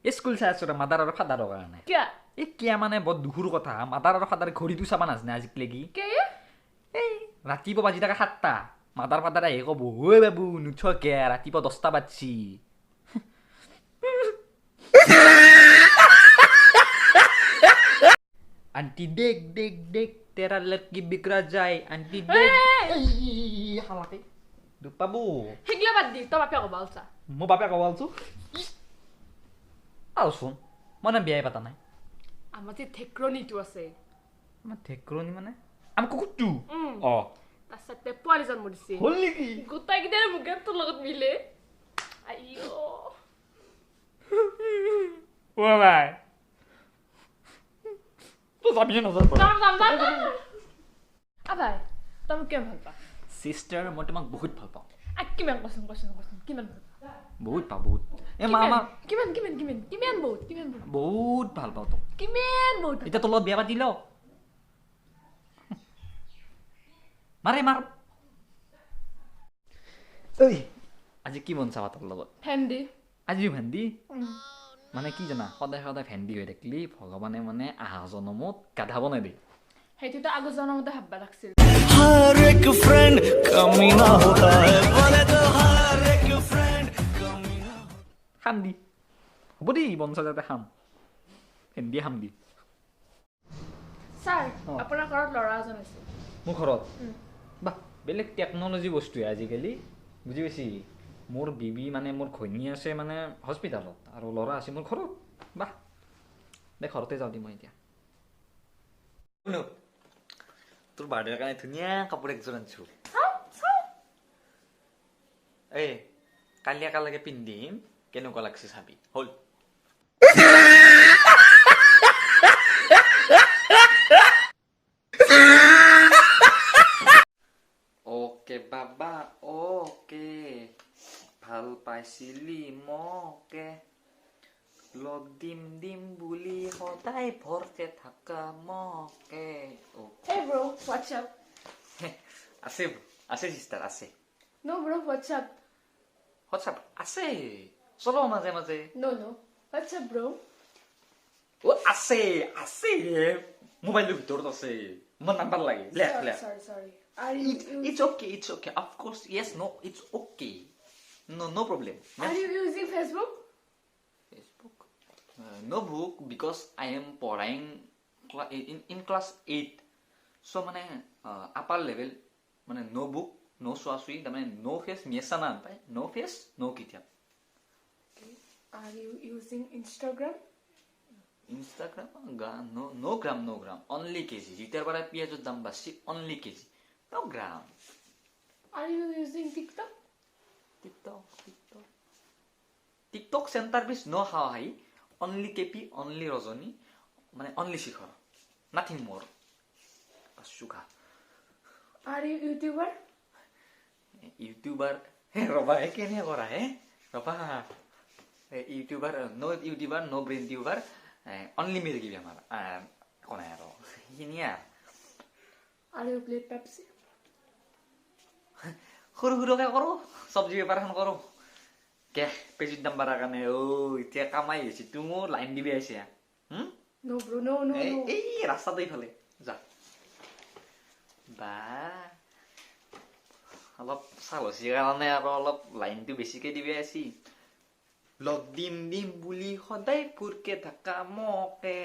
School চাই আছোঁ mother আৰু ফাদাৰৰ কাৰণে কিয় এই কিয় মানে বৰ দুখুৰ কথা মাদাৰ আৰু ফাদাৰে ঘড়ীটো চাবা নাজানে আজিলৈকে কে এই ৰাতিপুৱা বাজি থাকে 7টা মাদাৰ ফাদাৰে আহি ক'ব ঐ বাবু নুঠ কিয় ৰাতিপুৱা 10টা বাজছি আন্টি দেখ দেখ দেখ তেৰা লড়কি বিকৰা যায় আন্টি দেখ এই হালাকে দুখ পাবো সেইগিলা বাদ দি তই বাপে ক'বা ওলছা মোৰ বাপে ক'ব আলছো আলচোন মই না বিয়াই পাতা নাই আমাৰ যে থেক্ৰনিটো আছে আমাৰ ঠেকৰণি মানে আমাৰ কুকুৰটো অঁ তাৰপিছতে পোৱালি জন্ম দিছে হ'ল নেকি গোটাইকেইটাৰে মুখে তোৰ লগত মিলে আইঅ অ' ভাই তই যাবিনে নাযাব আবাই তই মোক কিমান ভাল পা চিষ্টাৰ মই তোমাক বহুত ভাল পাওঁ কিমান কচোন কিমান ভাল পা বহুত পাওঁ বহুত এই মা আমাৰ কিমান বহুত কিমান বহুত বহুত ভাল পাওঁ তোক কিমান বহুত এতিয়া তোৰ লগত বিয়া পাতি ল মাৰে মাৰ ঐ আজি কি মন চাবা তোৰ লগত ভেন্দি আজিও ভেন্দি মানে কি জানা সদায় সদায় ভেন্দি হৈ থাকিলি ভগৱানে মানে আহা জনমত গাধা বনাই দিয়ে সেইটোতো আগৰ জনমতে ভাববা লাগছিল हर एक फ्रेंड कमीना होता है बोले तो हर एक फ्रेंड कमीना খাম দি হ'ব দেই বনচা যাতে খাম ভেন্দিয়ে খাম দি ছাৰ আপোনাৰ ঘৰত ল'ৰা এজন আছে মোৰ ঘৰত বাহ বেলেগ টেকন'লজি বস্তুৱে আজিকালি বুজি পাইছি মোৰ বিবি মানে মোৰ ঘৈণী আছে মানে হস্পিটেলত আৰু ল'ৰা আছে মোৰ ঘৰত বাহ দে ঘৰতে যাওঁ দি মই এতিয়া তোৰ বাৰ্থডেৰ কাৰণে ধুনীয়া কাপোৰ একযোৰ আনিছোঁ এই কালি একেলগে পিন্ধিম কেনেকুৱা লাগছে চাবি হ'ল অ'কে বাবা অ'কে ভাল পাইছিলি মকে লগ দিম দিম বুলি সদায় ভৰতে থাকা মকে Hey bro, what's up? আছে আছে চিষ্টাৰ আছে No bro, what's up? WhatsApp আছে চলো মাজে মাজে No, what's up bro? অ' আছে আছে মোবাইলটোৰ ভিতৰত আছে মোৰ নাম্বাৰ লাগে লেখ লেখ Sorry. Are you It's okay. Of course, yes, no, it's okay. No problem. Are you using Facebook? Facebook? No book because I am pouring in class 8. So, মানে upper level, মানে no book, no swasui, মানে no face, miesa na pai, no face, no kitab. Okay. Are you using Instagram? Instagram? No gram. Only kg. Jitar bara piyajor dam bashi only kg. No gram. Are you using TikTok? TikTok center piece no high. Only KP, only Rojani, only Shikhar. Nothing more. Sugar. Are you YouTuber? YouTuber. Hey, Roba, can you go right? Roba. YouTuber, no brain tuber. Only me give you Conero. Here. Are you play Pepsi? সৰু কৰো চব্জি বেপাৰ এখন কৰো কে পেজিত number কাৰণে ও এতিয়া কামাই হৈছে তুমি লাইন দিবি আহিছে No bro, no. এই ৰাস্তাটো ইফালে যা বা অলপ চালচি কাৰণে আৰু অলপ লাইনটো বেছিকে দিবি আহিছি লগ দিম বুলি সদায় ফুৰকে থাকা মকে